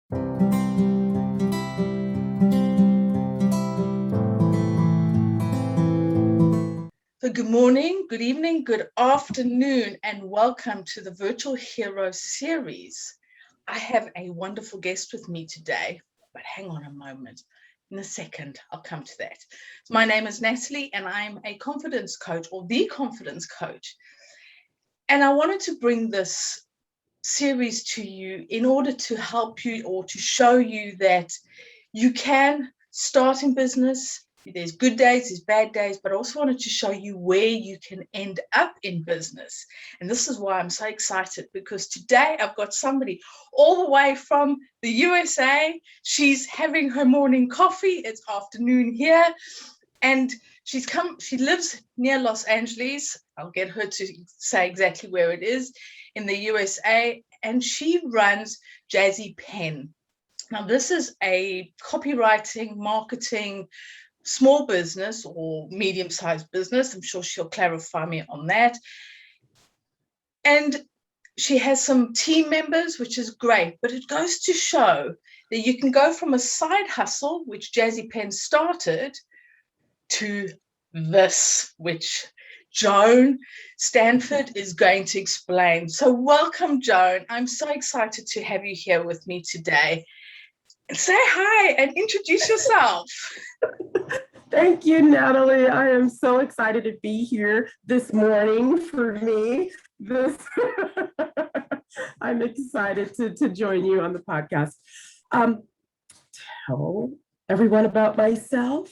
So good morning, good evening, good afternoon, and welcome to the Virtual Hero series. I have a wonderful guest with me today, but hang on a moment. In a second, I'll come to that. My name is Natalie, and I'm a confidence coach, or the confidence coach. And I wanted to bring this series to you in order to help you or to show you that you can start in business. There's good days, there's bad days, but I also wanted to show you where you can end up in business. And this is why I'm so excited, because today I've got somebody all the way from the USA. She's having her morning coffee. It's afternoon here. And she lives near Los Angeles. I'll get her to say exactly where it is in the USA. And she runs Jazzy Pen. Now, this is a copywriting, marketing, small business or medium-sized business. I'm sure she'll clarify me on that. And she has some team members, which is great, but it goes to show that you can go from a side hustle, which Jazzy Pen started, to this, which Joan Stanford is going to explain. So welcome, Joan. I'm so excited to have you here with me today. Say hi and introduce yourself. Thank you, Natalie. I am so excited to be here this morning for me. I'm excited to join you on the podcast. Tell everyone about myself.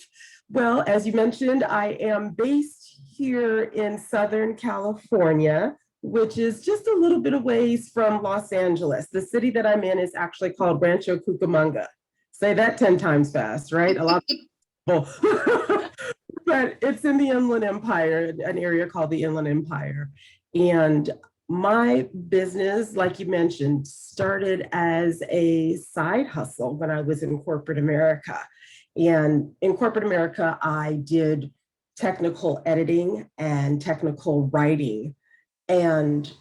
Well, as you mentioned, I am based here in Southern California, which is just a little bit of ways from Los Angeles. The city that I'm in is actually called Rancho Cucamonga. Say that 10 times fast, right? A lot of people. But it's in the Inland Empire, an area called the Inland Empire. And my business, like you mentioned, started as a side hustle when I was in corporate America. And in corporate America, I did technical editing and technical writing. And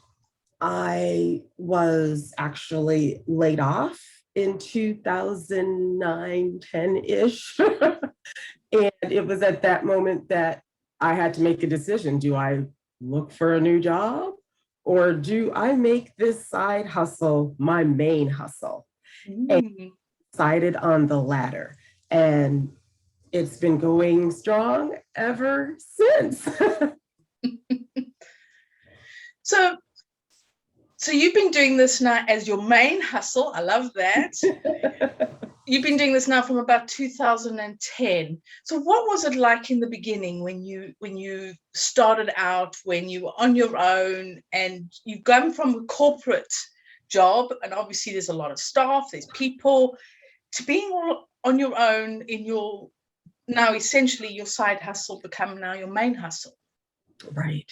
I was actually laid off in 2009, 10-ish. And it was at that moment that I had to make a decision. Do I look for a new job, or do I make this side hustle my main hustle? And decided on the latter. And it's been going strong ever since. So you've been doing this now as your main hustle. I love that. You've been doing this now from about 2010. So what was it like in the beginning when you started out, when you were on your own and you've gone from a corporate job, and obviously there's a lot of staff, there's people, to being all on your own in your, now essentially your side hustle become now your main hustle? Right.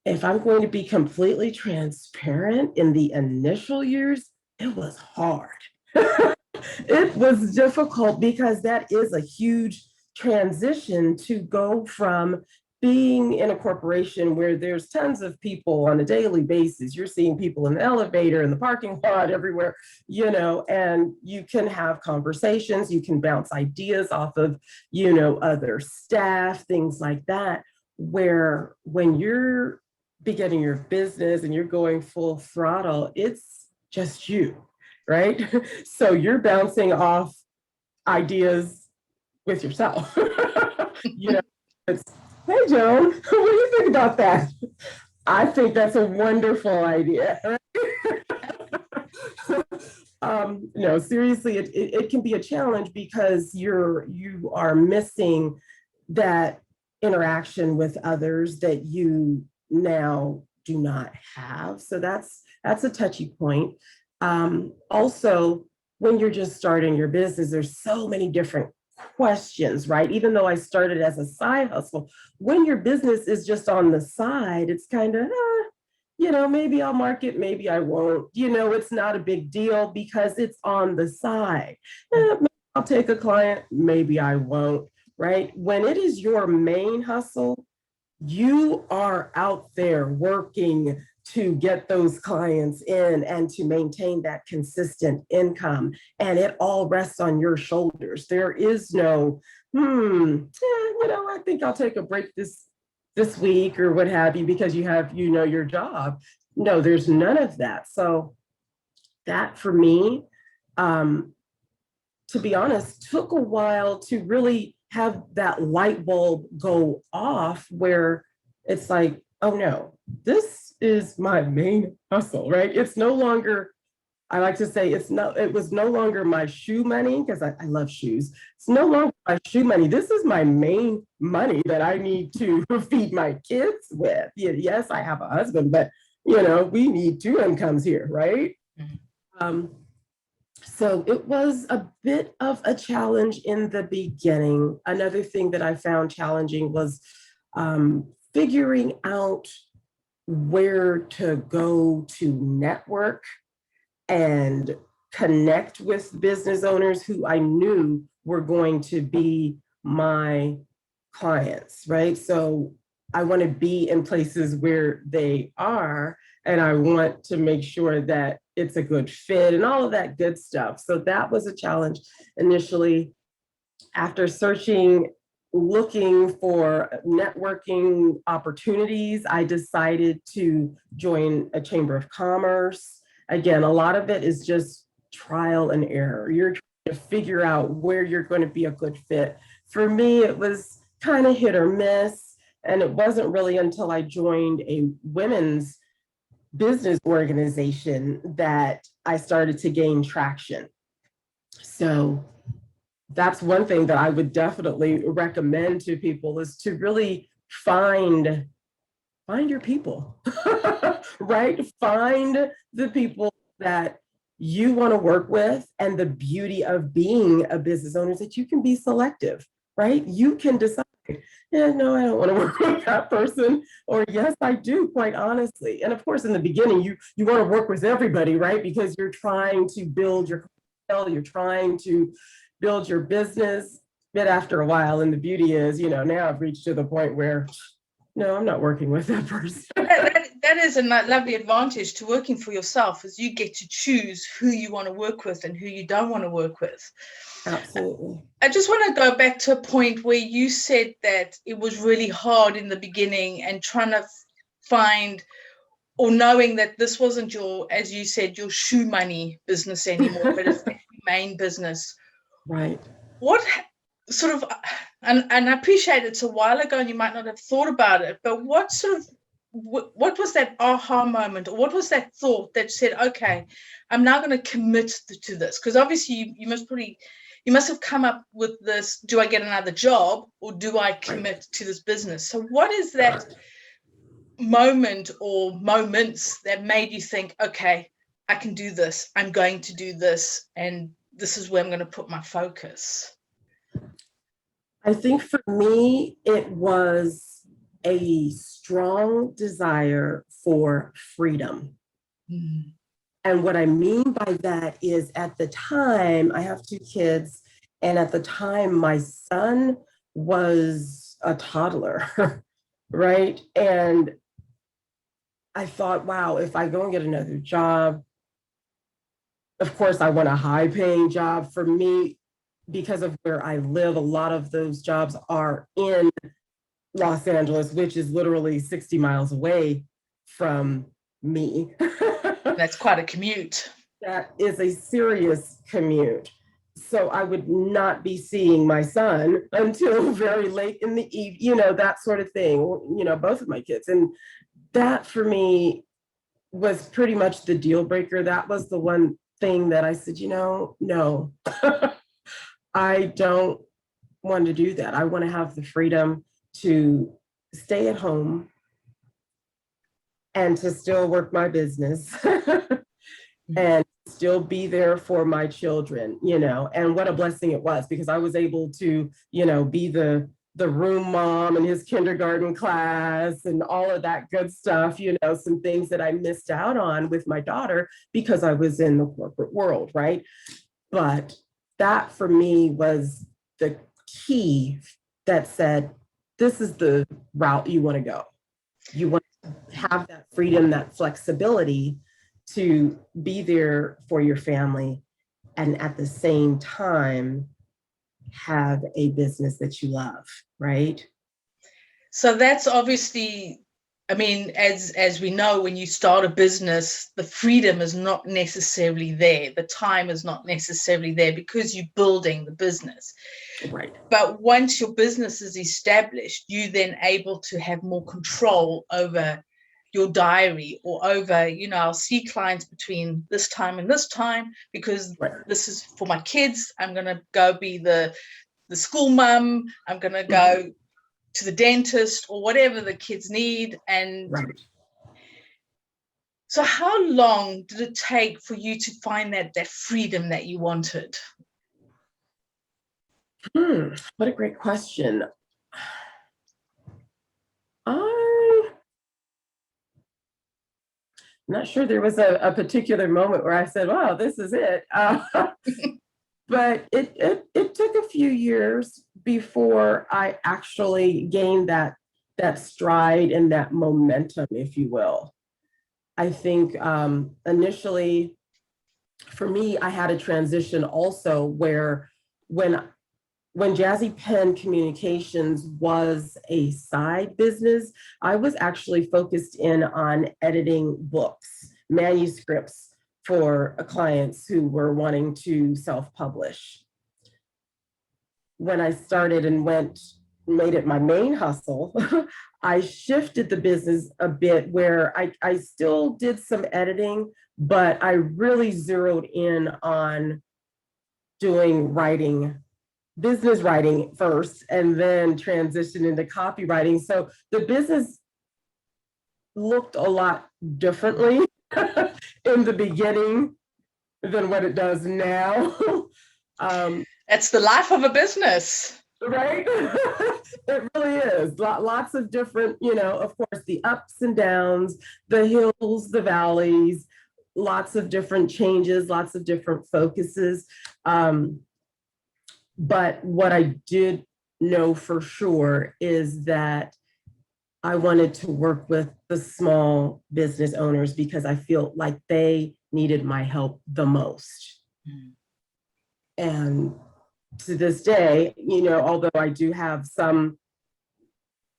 If I'm going to be completely transparent, in the initial years, it was hard. It was difficult because that is a huge transition to go from being in a corporation where there's tons of people on a daily basis. You're seeing people in the elevator, in the parking lot, everywhere, and you can have conversations, you can bounce ideas off of, other staff, things like that, where when you're beginning your business and you're going full throttle, it's just you, right? So you're bouncing off ideas with yourself. It's, hey, Joan, what do you think about that? I think that's a wonderful idea. No, seriously, it can be a challenge because you are missing that interaction with others that you now do not have. So that's a touchy point. Also, when you're just starting your business, there's so many different questions, right? Even though I started as a side hustle, when your business is just on the side, it's kind of, maybe I'll market, maybe I won't. It's not a big deal because it's on the side. Maybe I'll take a client, maybe I won't, right? When it is your main hustle, you are out there working to get those clients in and to maintain that consistent income. And it all rests on your shoulders. There is no, I think I'll take a break this week or what have you, because you have, your job. No, there's none of that. So that for me, to be honest, took a while to really have that light bulb go off where it's like, oh no, this is my main hustle, right? It's no longer, I like to say it was no longer my shoe money, because I love shoes. It's no longer my shoe money. This is my main money that I need to feed my kids with. Yes, I have a husband, but we need two incomes here, right? Mm-hmm. So it was a bit of a challenge in the beginning. Another thing that I found challenging was figuring out where to go to network and connect with business owners who I knew were going to be my clients, right? So I want to be in places where they are, and I want to make sure that it's a good fit and all of that good stuff. So that was a challenge initially. After searching, looking for networking opportunities, I decided to join a chamber of commerce. Again, a lot of it is just trial and error. You're trying to figure out where you're going to be a good fit. For me, it was kind of hit or miss. And it wasn't really until I joined a women's business organization that I started to gain traction. So that's one thing that I would definitely recommend to people, is to really find your people, right? Find the people that you want to work with. And the beauty of being a business owner is that you can be selective, right? You can decide, yeah, no, I don't want to work with that person, or yes, I do, quite honestly. And of course, in the beginning, you want to work with everybody, right? Because you're trying to build your clientele, you're trying to build your business. But after a while, and the beauty is, now I've reached to the point where, no, I'm not working with that person. That is a lovely advantage to working for yourself, is you get to choose who you want to work with and who you don't want to work with. Absolutely. I just want to go back to a point where you said that it was really hard in the beginning and trying to find, or knowing that this wasn't your, as you said, your shoe money business anymore, but it's the main business. Right. What sort of, and I appreciate it's a while ago and you might not have thought about it, but what was that aha moment, or what was that thought that said, okay, I'm now going to commit to this? Because obviously you must have come up with this, do I get another job or do I commit to this business? So what is that moment or moments that made you think, okay, I can do this, I'm going to do this, and this is where I'm going to put my focus? I think for me, it was a strong desire for freedom. Mm-hmm. And what I mean by that is, at the time, I have two kids, and at the time, my son was a toddler, right? And I thought, wow, if I go and get another job, of course, I want a high-paying job. For me, because of where I live, a lot of those jobs are in Los Angeles, which is literally 60 miles away from me. That's quite a commute. That is a serious commute. So I would not be seeing my son until very late in the evening, that sort of thing, both of my kids. And that for me was pretty much the deal breaker. That was the one thing that I said, no, I don't want to do that. I want to have the freedom to stay at home and to still work my business and still be there for my children, and what a blessing it was, because I was able to, be the room mom in his kindergarten class and all of that good stuff, some things that I missed out on with my daughter because I was in the corporate world, right? But that for me was the key that said, this is the route you want to go. You want have that freedom, that flexibility to be there for your family, and at the same time have a business that you love, right? So that's obviously, I mean, as we know, when you start a business, the freedom is not necessarily there. The time is not necessarily there because you're building the business. Right. But once your business is established, you then able to have more control over your diary, or over, I'll see clients between this time and this time because Right. this is for my kids. I'm going to go be the school mum. I'm going to go to the dentist or whatever the kids need. And right. So how long did it take for you to find that freedom that you wanted? What a great question. I'm not sure there was a particular moment where I said, wow, this is it. But it took a few years before I actually gained that stride and that momentum, if you will. I think initially, for me, I had a transition also where when Jazzy Pen Communications was a side business, I was actually focused in on editing books, manuscripts for clients who were wanting to self-publish. When I started and made it my main hustle, I shifted the business a bit where I still did some editing, but I really zeroed in on doing writing, business writing first, and then transition into copywriting. So the business looked a lot differently in the beginning than what it does now. It's the life of a business. Right? It really is. Lots of different, of course, the ups and downs, the hills, the valleys, lots of different changes, lots of different focuses. But what I did know for sure is that I wanted to work with the small business owners because I feel like they needed my help the most. And to this day, although I do have some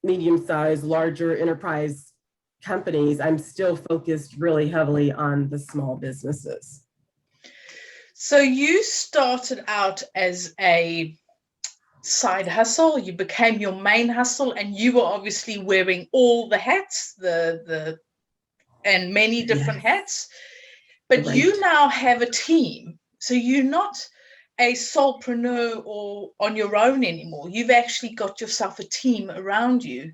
medium-sized, larger enterprise companies, I'm still focused really heavily on the small businesses. So you started out as a side hustle, you became your main hustle, and you were obviously wearing all the hats, and many different hats. But right. You now have a team. So you're not a solopreneur or on your own anymore. You've actually got yourself a team around you.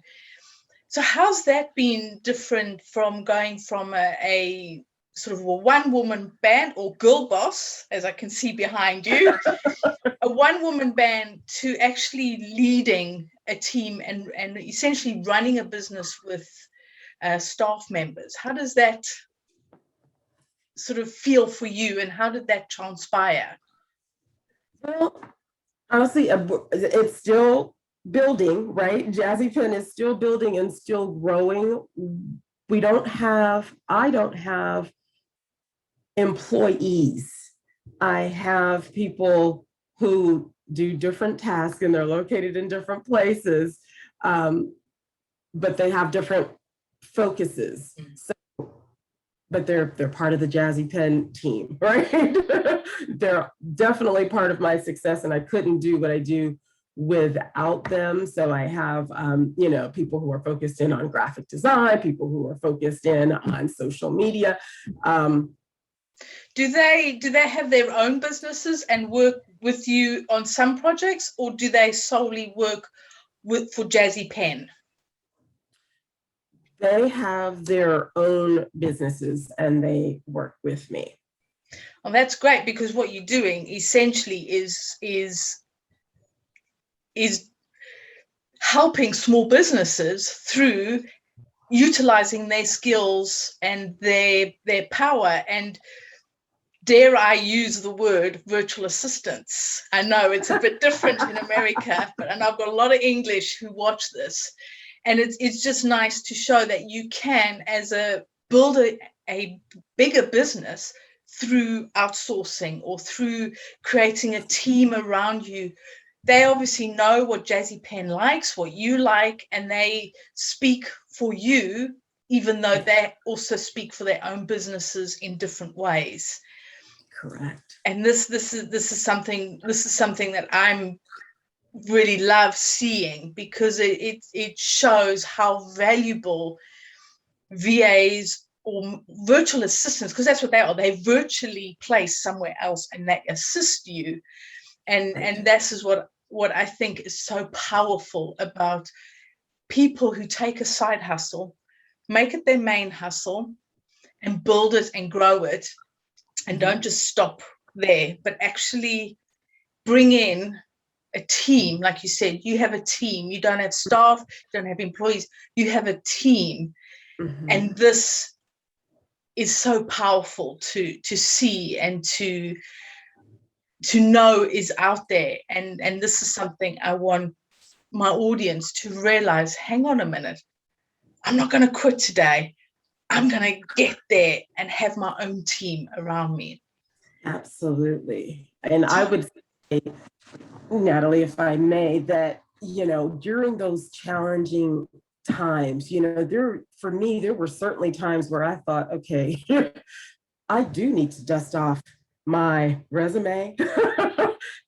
So how's that been different from going from a sort of a one-woman band, or girl boss, as I can see behind you, a one-woman band, to actually leading a team and essentially running a business with staff members? How does that sort of feel for you, and how did that transpire? Well, honestly, it's still building, right? Jazzy Pen is still building and still growing. I don't have employees. I have people who do different tasks and they're located in different places, but they have different focuses. So, but they're part of the Jazzy Pen team, right? They're definitely part of my success, and I couldn't do what I do without them. So I have, people who are focused in on graphic design, people who are focused in on social media. Do they have their own businesses and work with you on some projects, or do they solely work for Jazzy Pen? They have their own businesses and they work with me. Well, that's great, because what you're doing essentially is helping small businesses through utilizing their skills and their power, and dare I use the word virtual assistants. I know it's a bit different in America, but and I've got a lot of English who watch this. And it's just nice to show that you can, as a build a bigger business through outsourcing or through creating a team around you. They obviously know what Jazzy Penn likes, what you like, and they speak for you, even though they also speak for their own businesses in different ways. Correct. And this is something that I'm really love seeing, because it shows how valuable VAs or virtual assistants, because that's what they are. They virtually place somewhere else and they assist you. And this is what I think is so powerful about people who take a side hustle, make it their main hustle, and build it and grow it, and don't just stop there, but actually bring in a team. Like you said, you have a team. You don't have staff, you don't have employees, you have a team. And this is so powerful to see and to know is out there. And this is something I want my audience to realize, hang on a minute, I'm not going to quit today. I'm going to get there and have my own team around me. Absolutely. And I would say, Natalie, if I may, that, during those challenging times, for me, there were certainly times where I thought, okay, I do need to dust off my resume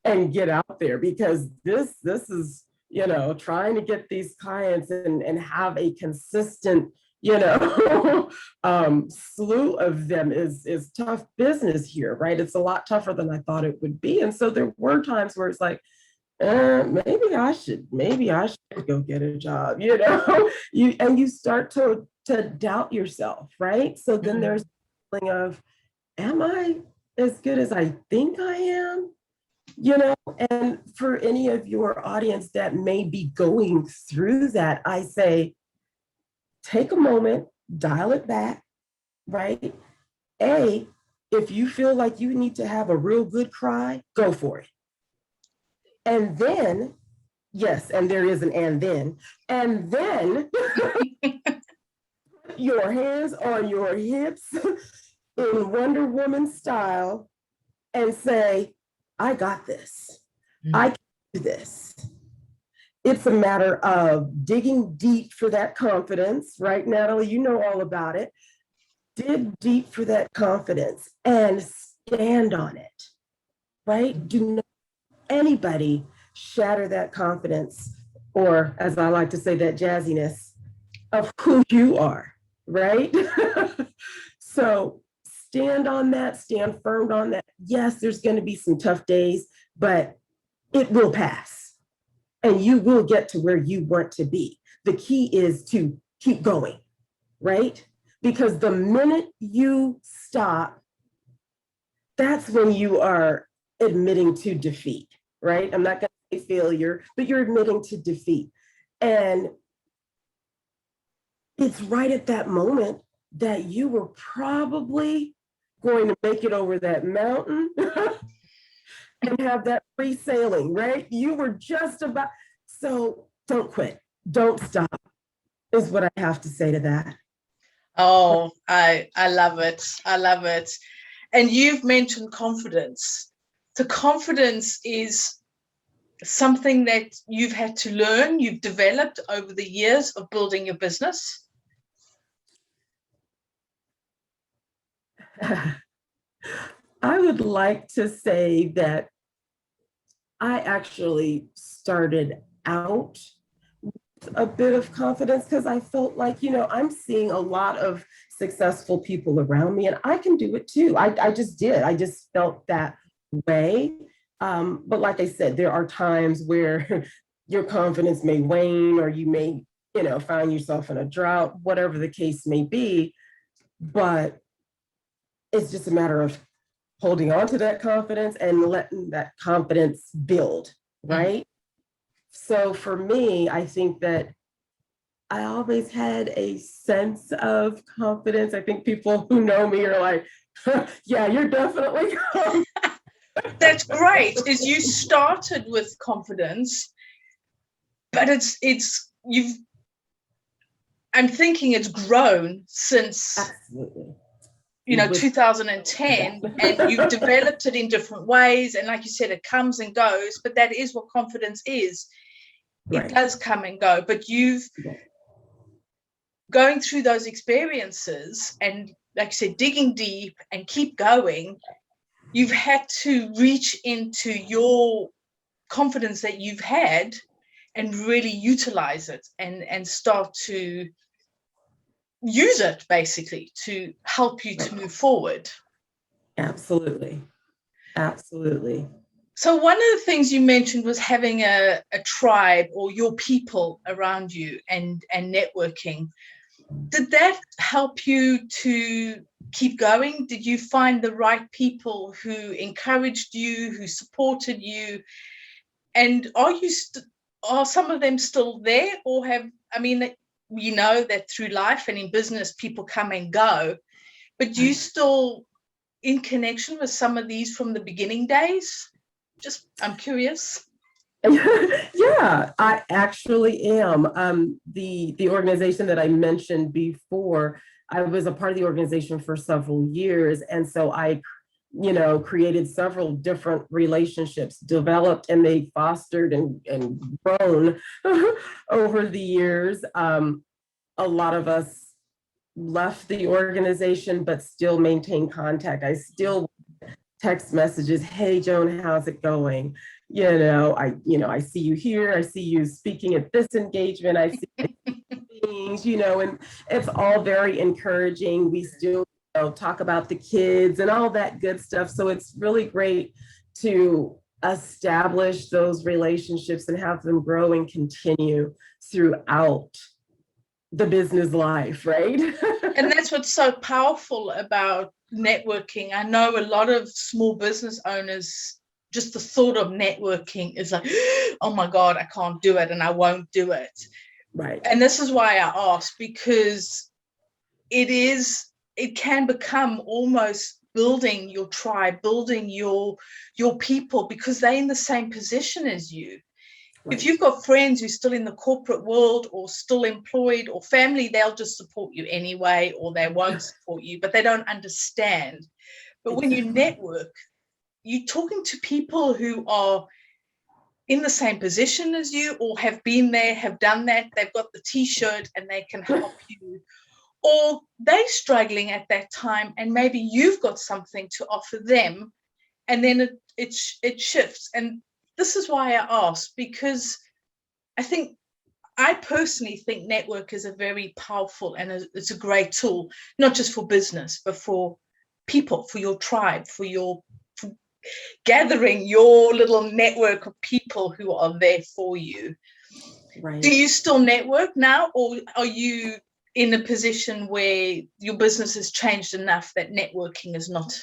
and get out there, because this is, trying to get these clients and have a consistent, slew of them is tough business here, right? It's a lot tougher than I thought it would be. And so there were times where it's like, maybe I should go get a job, you start to doubt yourself, right? So then there's a feeling of, am I as good as I think I am? And for any of your audience that may be going through that, I say, take a moment, dial it back, right? If you feel like you need to have a real good cry, go for it. And then, yes, and there is an and then your hands on your hips in Wonder Woman style and say, I got this. I can do this. It's a matter of digging deep for that confidence, right, Natalie? You know all about it. Dig deep for that confidence and stand on it, right? Do not anybody shatter that confidence, or as I like to say, that jazziness of who you are, right? So stand on that, stand firm on that. Yes, there's going to be some tough days, but it will pass and you will get to where you want to be. The key is to keep going, right? Because the minute you stop, that's when you are admitting to defeat, right? I'm not going to say failure, but you're admitting to defeat. And it's right at that moment that you were probably going to make it over that mountain and have that free sailing, right? You were just about, so don't quit, don't stop, is what I have to say to that. Oh, I love it. I love it. And you've mentioned confidence. So confidence is something that you've had to learn, you've developed over the years of building your business. I would like to say that I actually started out with a bit of confidence because I felt like, I'm seeing a lot of successful people around me and I can do it too. I just did. I just felt that way. But like I said, there are times where your confidence may wane or you may, find yourself in a drought, whatever the case may be. But it's just a matter of holding on to that confidence and letting that confidence build, right? So for me, I think that I always had a sense of confidence. I think people who know me are like, yeah, you're definitely That's great, is you started with confidence, but I'm thinking it's grown since Absolutely. 2010, and you've developed it in different ways. And like you said, it comes and goes, but that is what confidence is. It does come and go, but you've going through those experiences and, like you said, digging deep and keep going. You've had to reach into your confidence that you've had and really utilize it and start to use it basically to help you to move forward. Absolutely. Absolutely. So one of the things you mentioned was having a tribe or your people around you and networking. Did that help you to keep going? Did you find the right people who encouraged you, who supported you? And are some of them still there, or you know that through life and in business, people come and go, but you still in connection with some of these from the beginning days? I'm curious. Yeah, I actually am. The organization that I mentioned before, I was a part of the organization for several years. And so I, created several different relationships, developed, and they fostered and grown over the years. A lot of us left the organization, but still maintain contact. I still text messages, "Hey, Joan, how's it going? I see you here. I see you speaking at this engagement. I see things, and it's all very encouraging. We still talk about the kids and all that good stuff. So it's really great to establish those relationships and have them grow and continue throughout the business life, right? And that's what's so powerful about networking. I know a lot of small business owners, just the thought of networking is like, oh my God, I can't do it and I won't do it. Right. And this is why I asked, because it can become almost building your tribe, building your people, because they're in the same position as you. Right. If you've got friends who're still in the corporate world or still employed, or family, they'll just support you anyway, or they won't support you, but they don't understand. But when you network, you're talking to people who are in the same position as you, or have been there, have done that, they've got the t-shirt and they can help you. Or they're struggling at that time and maybe you've got something to offer them, and then it shifts. And this is why I asked, because I personally think network is a very powerful and it's a great tool, not just for business, but for people, for your tribe, for gathering your little network of people who are there for you. Right. Do you still network now, or are you in a position where your business has changed enough that networking is not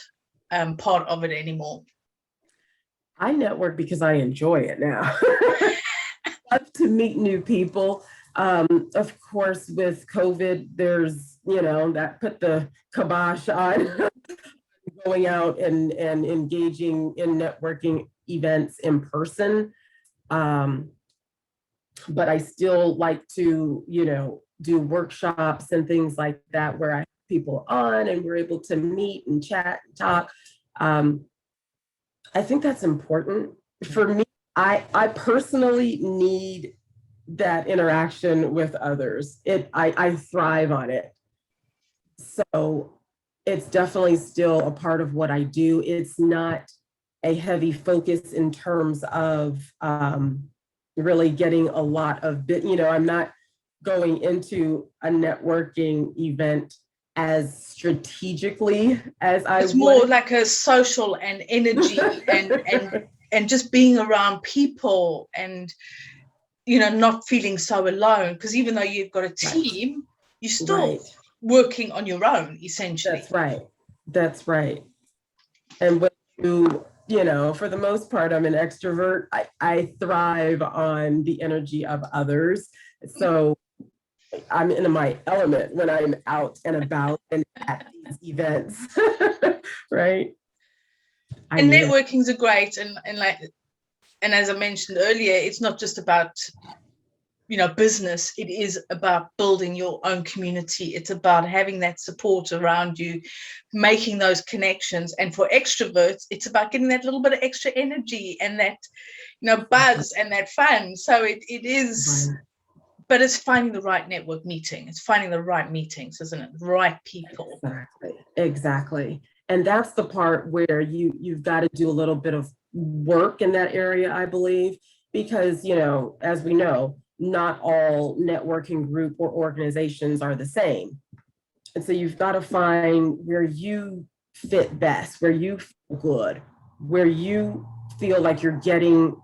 part of it anymore? I network because I enjoy it now. I love to meet new people. Of course, with COVID, there's, that put the kibosh on going out and engaging in networking events in person. But I still like to, do workshops and things like that where I have people on and we're able to meet and chat and talk. I think that's important. For me, I personally need that interaction with others. I thrive on it. So it's definitely still a part of what I do. It's not a heavy focus in terms of really getting a lot of I'm not going into a networking event as strategically as I it's more like a social and energy and just being around people and not feeling so alone, because even though you've got a team, you're still working on your own, essentially. That's right. And when you for the most part, I'm an extrovert. I thrive on the energy of others. So I'm in my element when I'm out and about and at these events, right? And networking's a great, and as I mentioned earlier, it's not just about business, it is about building your own community. It's about having that support around you, making those connections. And for extroverts, it's about getting that little bit of extra energy and that, buzz and that fun. So it is, Right. but it's finding the right network meeting. It's finding the right meetings, isn't it? The right people. Exactly. And that's the part where you've got to do a little bit of work in that area, I believe, because, as we know, not all networking group or organizations are the same. And so you've got to find where you fit best, where you feel good, where you feel like you're getting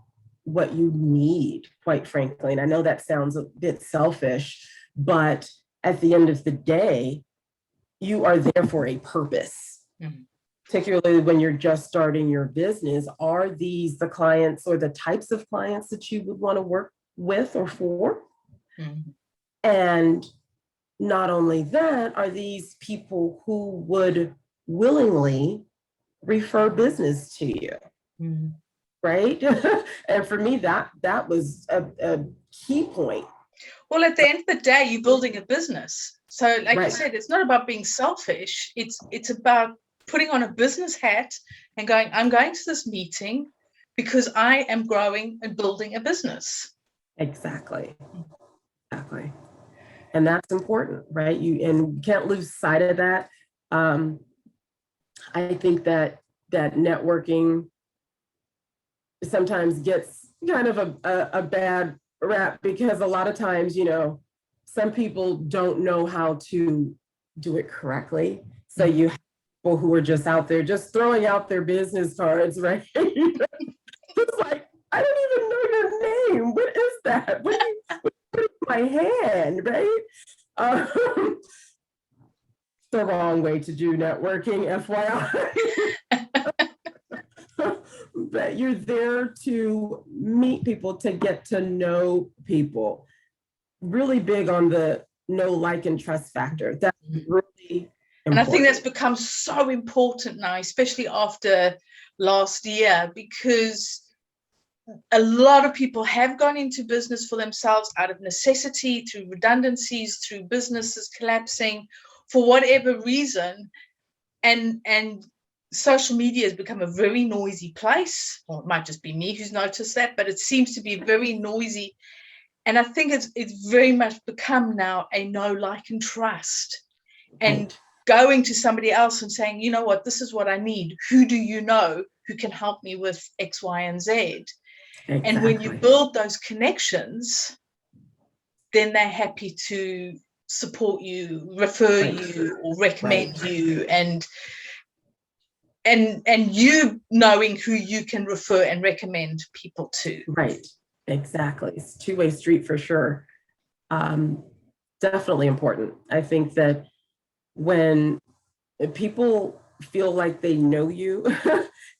what you need, quite frankly. And I know that sounds a bit selfish, but at the end of the day, you are there for a purpose. Mm-hmm. Particularly when you're just starting your business. Are these the clients or the types of clients that you would want to work with or for? Mm-hmm. And not only that, are these people who would willingly refer business to you? Mm-hmm. Right? And for me, that was a key point. Well, at the end of the day, you're building a business. So like you said, it's not about being selfish. It's about putting on a business hat and going, I'm going to this meeting because I am growing and building a business. Exactly. And that's important, right? You can't lose sight of that. I think that networking sometimes gets kind of a bad rap because a lot of times, some people don't know how to do it correctly. So you have people who are just out there just throwing out their business cards, right? It's like, I don't even know your name. What is that? What is my hand, right? The wrong way to do networking, FYI. But you're there to meet people, to get to know people. Really big on the know, like, and trust factor. That's really important. And I think that's become so important now, especially after last year, because a lot of people have gone into business for themselves out of necessity, through redundancies, through businesses collapsing, for whatever reason. And social media has become a very noisy place. Or it might just be me who's noticed that, but it seems to be very noisy. And I think it's very much become now a know, like, and trust. And going to somebody else and saying, you know what, this is what I need. Who do you know who can help me with X, Y, and Z? Exactly. And when you build those connections, then they're happy to support you, refer you, or recommend you, and you knowing who you can refer and recommend people to. Right. Exactly. It's a two-way street for sure. Definitely important. I think that when people feel like they know you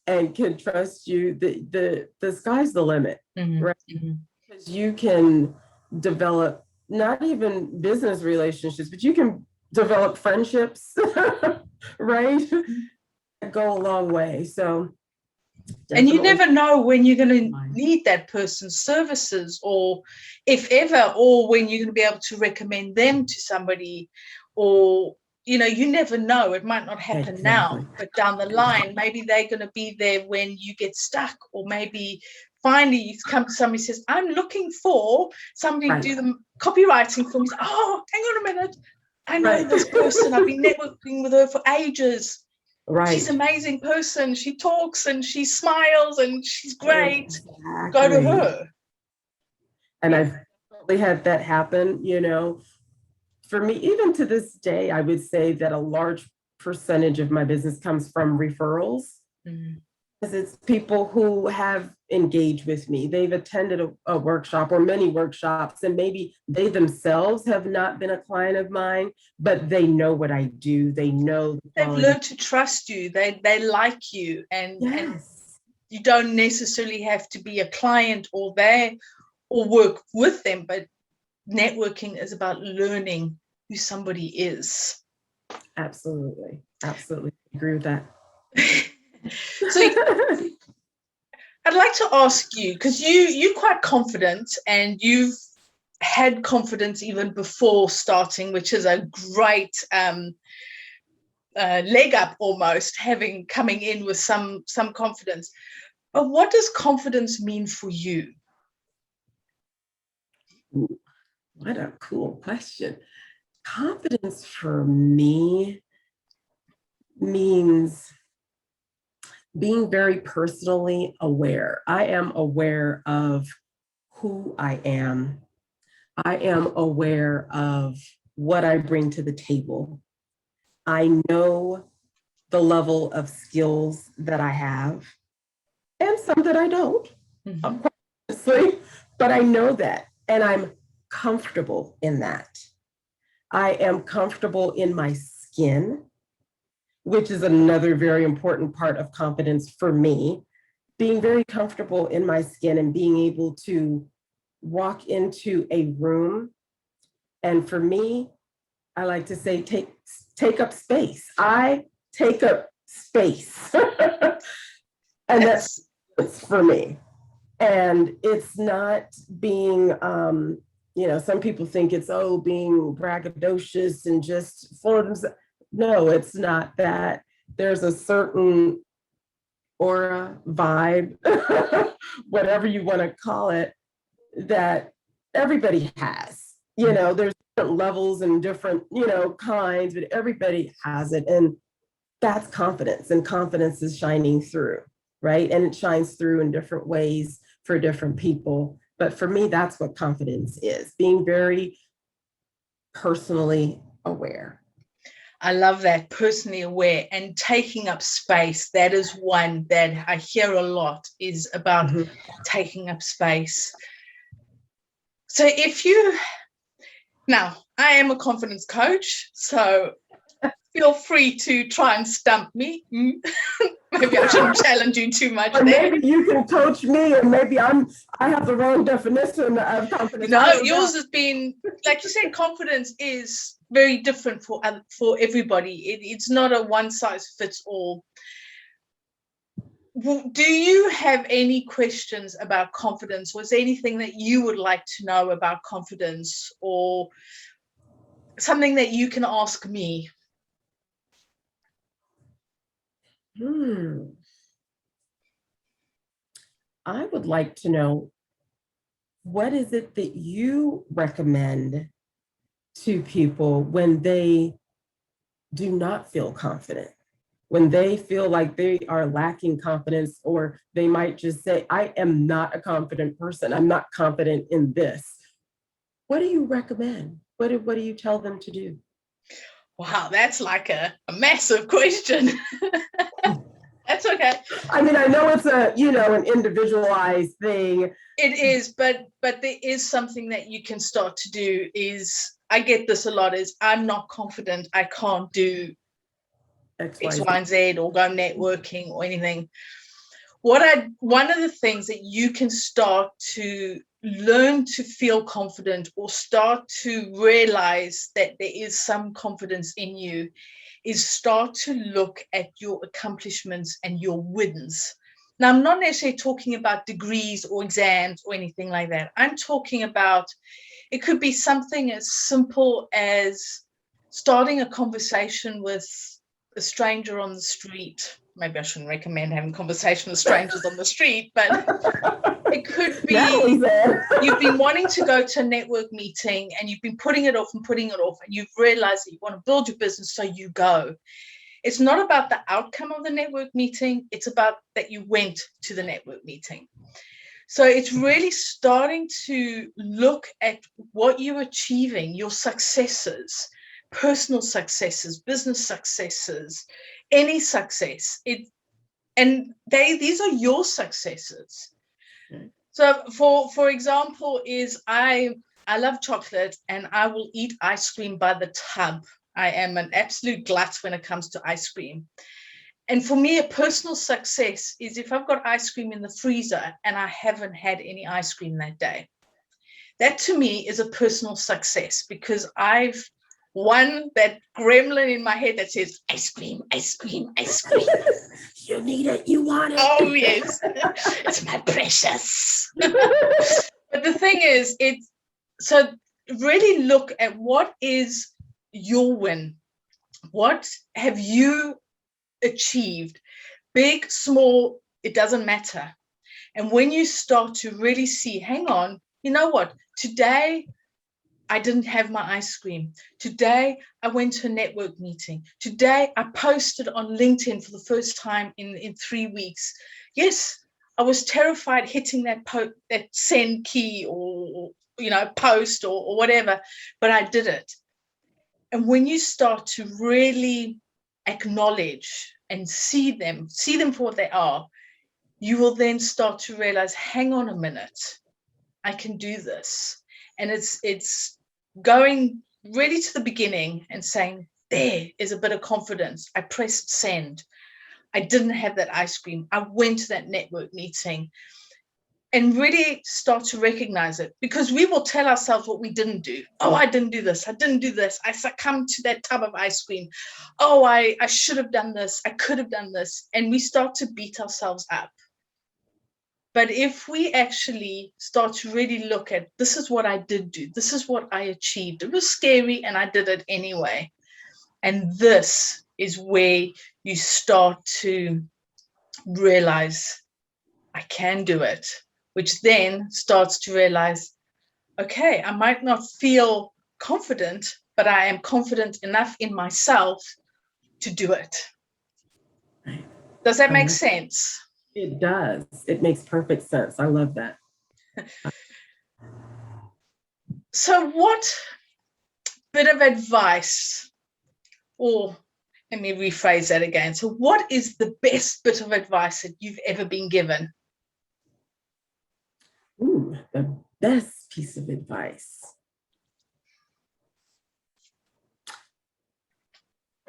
and can trust you, the sky's the limit, right? Because you can develop not even business relationships, but you can develop friendships, right? Go a long way. So definitely. And you never know when you're going to need that person's services, or if ever, or when you're going to be able to recommend them to somebody, or you never know. It might not happen now, but down the line, maybe they're going to be there when you get stuck, or maybe finally you come to somebody who says, I'm looking for somebody to do the copywriting for me. Oh, hang on a minute. I know this person. I've been networking with her for ages. Right. She's an amazing person. She talks and she smiles and she's great. Exactly. Go to her. And I've definitely had that happen, For me, even to this day, I would say that a large percentage of my business comes from referrals. Because it's people who have engaged with me. They've attended a workshop or many workshops, and maybe they themselves have not been a client of mine, but they know what I do. They know they've learned to trust you. They like you, and you don't necessarily have to be a client or work with them, but networking is about learning who somebody is. Absolutely. Absolutely agree with that. So I'd like to ask you, because you're quite confident and you've had confidence even before starting, which is a great leg up almost, coming in with some confidence. But what does confidence mean for you? What a cool question. Confidence for me means being very personally aware. I am aware of who I am. I am aware of what I bring to the table. I know the level of skills that I have and some that I don't, honestly, but I know that and I'm comfortable in that. I am comfortable in my skin, which is another very important part of confidence for me. Being very comfortable in my skin and being able to walk into a room. And for me, I like to say, take up space. I take up space. And that's for me. And it's not being, some people think it's, being braggadocious and just full of themselves. No, it's not that. There's a certain aura, vibe, whatever you want to call it, that everybody has. There's different levels and different, kinds, but everybody has it. And that's confidence. And confidence is shining through, right? And it shines through in different ways for different people. But for me, that's what confidence is, being very personally aware. I love that, personally aware and taking up space. That is one that I hear a lot, is about taking up space. So now I am a confidence coach, so feel free to try and stump me. Maybe I shouldn't challenge you too much. Or maybe you can coach me, and maybe I have the wrong definition of confidence. No, yours has been, like you said, confidence is very different for everybody. It's not a one size fits all. Do you have any questions about confidence? Was there anything that you would like to know about confidence, or something that you can ask me? I would like to know, what is it that you recommend to people when they do not feel confident, when they feel like they are lacking confidence, or they might just say, I am not a confident person. I'm not confident in this. What do you recommend? What do you tell them to do? Wow, that's like a massive question. That's okay. I mean, I know it's an individualized thing. It is, but there is something that you can start to do. I get this a lot, is I'm not confident, I can't do X, Y, and Z, or go networking or anything. One of the things that you can start to learn to feel confident, or start to realize that there is some confidence in you, is start to look at your accomplishments and your wins. Now, I'm not necessarily talking about degrees or exams or anything like that. I'm talking about, it could be something as simple as starting a conversation with a stranger on the street. Maybe I shouldn't recommend having conversation with strangers on the street, but it could be you've been wanting to go to a network meeting and you've been putting it off, and you've realized that you want to build your business, so you go. It's not about the outcome of the network meeting. It's about that you went to the network meeting. So it's really starting to look at what you're achieving, your successes, personal successes, business successes, any success. These are your successes. So for example, is I love chocolate, and I will eat ice cream by the tub. I am an absolute glut when it comes to ice cream. And for me, a personal success is if I've got ice cream in the freezer and I haven't had any ice cream that day. That to me is a personal success, because I've won that gremlin in my head that says, ice cream, ice cream, ice cream. You need it, you want it. Oh, yes. It's my precious. But the thing is, So really look at what is your win. What have you achieved? Big, small, it doesn't matter. And when you start to really see, hang on, you know what? Today, I didn't have my ice cream. Today, I went to a network meeting. Today, I posted on LinkedIn for the first time in 3 weeks. Yes, I was terrified hitting that send key or post or whatever, but I did it. And when you start to really acknowledge and see them for what they are, you will then start to realize, hang on a minute, I can do this. And it's going really to the beginning and saying, there is a bit of confidence. I pressed send. I didn't have that ice cream. I went to that network meeting, and really start to recognize it, because we will tell ourselves what we didn't do. Oh, I didn't do this. I didn't do this. I succumbed to that tub of ice cream. Oh, I should have done this. I could have done this. And we start to beat ourselves up. But if we actually start to really look at, this is what I did do, this is what I achieved. It was scary and I did it anyway. And this is where you start to realize, I can do it, which then starts to realize, okay, I might not feel confident, but I am confident enough in myself to do it. Does that make sense? It does. It makes perfect sense. I love that. So what bit of advice, or let me rephrase that again. So what is the best bit of advice that you've ever been given? Ooh, the best piece of advice.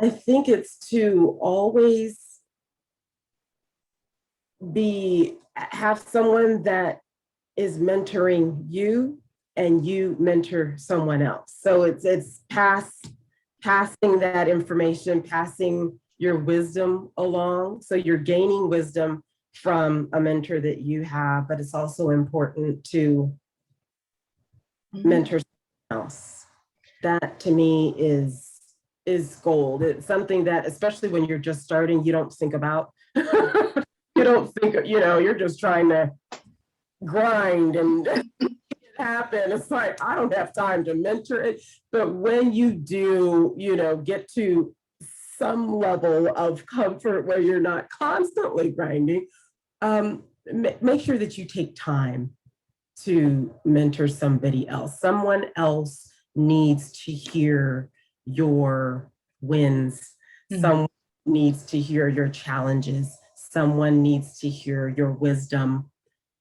I think it's to always have someone that is mentoring you and you mentor someone else. So it's passing that information, passing your wisdom along. So you're gaining wisdom from a mentor that you have, but it's also important to mentor someone else. That to me is gold. It's something that, especially when you're just starting, you don't think about. You don't think, you're just trying to grind and happen. It's like, I don't have time to mentor it. But when you do, get to some level of comfort where you're not constantly grinding, make sure that you take time to mentor somebody else. Someone else needs to hear your wins. Mm-hmm. Someone needs to hear your challenges. Someone needs to hear your wisdom,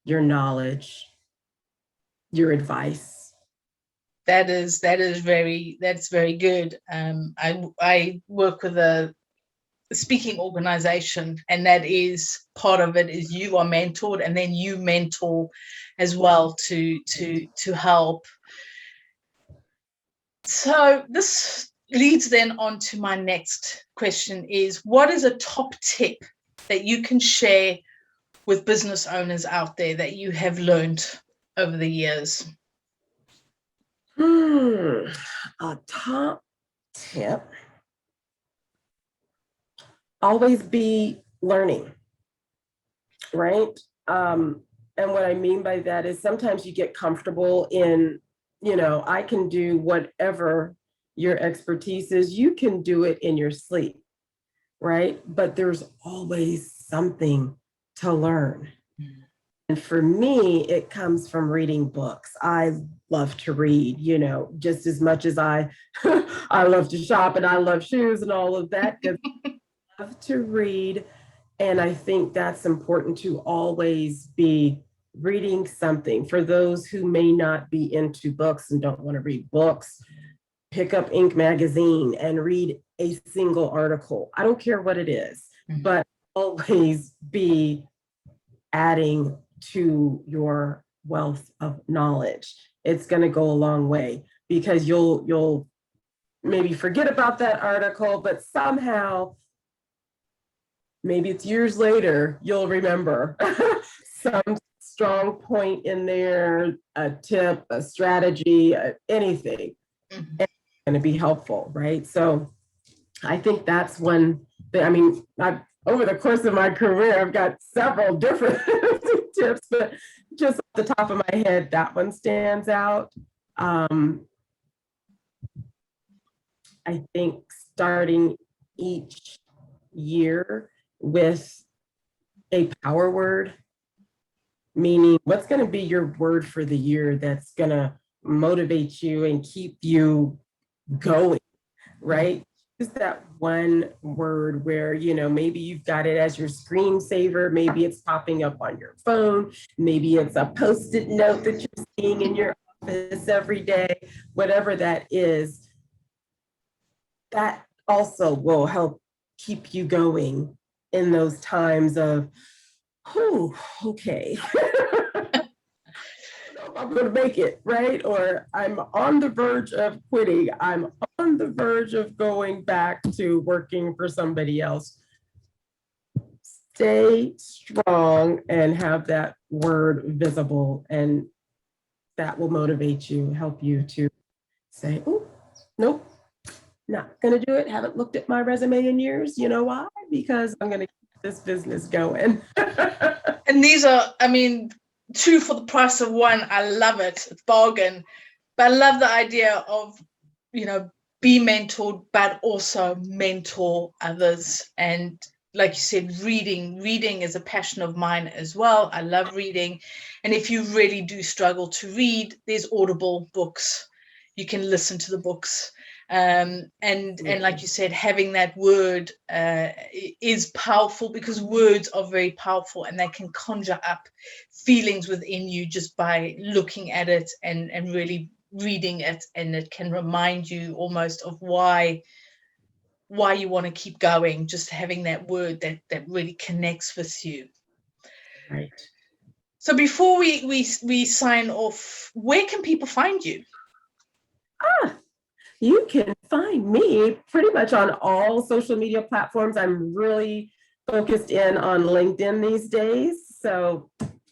your knowledge, your advice. That's very good. I work with a speaking organization, and that is part of it, is you are mentored and then you mentor as well to help. So this leads then on to my next question, is what is a top tip that you can share with business owners out there that you have learned over the years? A top tip. Always be learning, right? And what I mean by that is sometimes you get comfortable in, I can do whatever your expertise is. You can do it in your sleep, right? But there's always something to learn. And for me, it comes from reading books. I love to read, just as much as I love to shop and I love shoes and all of that. I love to read. And I think that's important to always be reading something. For those who may not be into books and don't want to read books, pick up Inc. magazine and read a single article. I don't care what it is, but always be adding to your wealth of knowledge. It's going to go a long way, because you'll maybe forget about that article, but somehow, maybe it's years later, you'll remember some strong point in there, a tip, a strategy, anything, it's going to be helpful, right? So I think that's one thing. I mean, over the course of my career, I've got several different tips, but just off the top of my head, that one stands out. I think starting each year with a power word, meaning what's going to be your word for the year that's going to motivate you and keep you going, right? Just that one word where, you know, maybe you've got it as your screensaver, maybe it's popping up on your phone, maybe it's a post-it note that you're seeing in your office every day, whatever that is, that also will help keep you going in those times of, oh, okay. I'm going to make it, right? Or I'm on the verge of quitting. I'm on the verge of going back to working for somebody else. Stay strong and have that word visible, and that will motivate you, help you to say, oh, nope, not going to do it. Haven't looked at my resume in years. You know why? Because I'm going to keep this business going. And these are, I mean, two for the price of one. I love it. It's bargain. But I love the idea of, you know, be mentored, but also mentor others. And like you said, reading is a passion of mine as well. I love reading. And if you really do struggle to read, there's Audible books. You can listen to the books. And like you said, having that word is powerful, because words are very powerful and they can conjure up feelings within you just by looking at it and really reading it, and it can remind you almost of why you want to keep going, just having that word that really connects with you. Right. So before we sign off, where can people find you? You can find me pretty much on all social media platforms. I'm really focused in on LinkedIn these days. So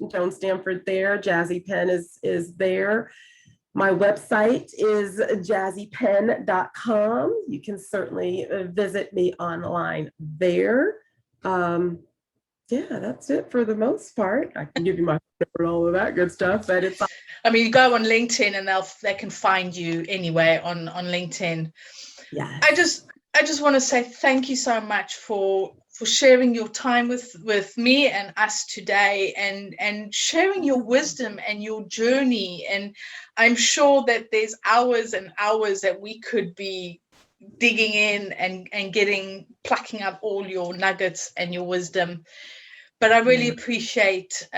Joan Stanford there, Jazzy Pen is there. My website is jazzypen.com. You can certainly visit me online there. Yeah, that's it for the most part. I can give you my phone number and all of that good stuff, but it's. I mean, you go on LinkedIn and they can find you anyway on LinkedIn. Yeah. I just want to say thank you so much for sharing your time with me and us today, and sharing your wisdom and your journey. And I'm sure that there's hours and hours that we could be digging in and plucking up all your nuggets and your wisdom. But I really appreciate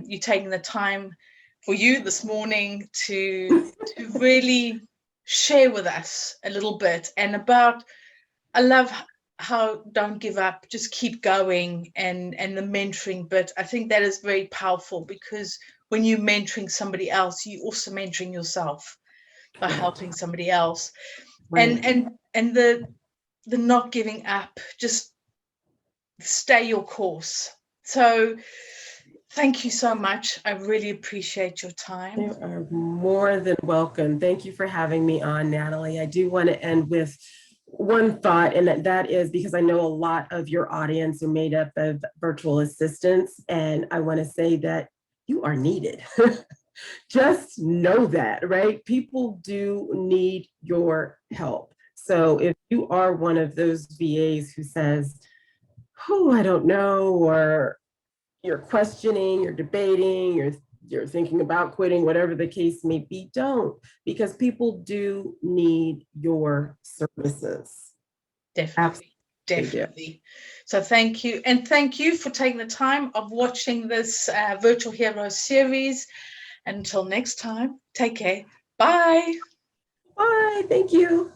you taking the time for you this morning to really share with us a little bit. And I love how don't give up, just keep going, and the mentoring bit. I think that is very powerful, because when you're mentoring somebody else, you're also mentoring yourself by helping somebody else. Right. And the not giving up, just stay your course. So thank you so much. I really appreciate your time. You are more than welcome. Thank you for having me on, Natalie. I do want to end with one thought, and that is because I know a lot of your audience are made up of virtual assistants, and I want to say that you are needed. Just know that, right? People do need your help. So if you are one of those VAs who says, oh, I don't know, or you're questioning, you're debating, you're thinking about quitting, whatever the case may be, don't, because people do need your services. Definitely. Definitely. So thank you. And thank you for taking the time of watching this Virtual Hero series. Until next time, take care. Bye. Bye. Thank you.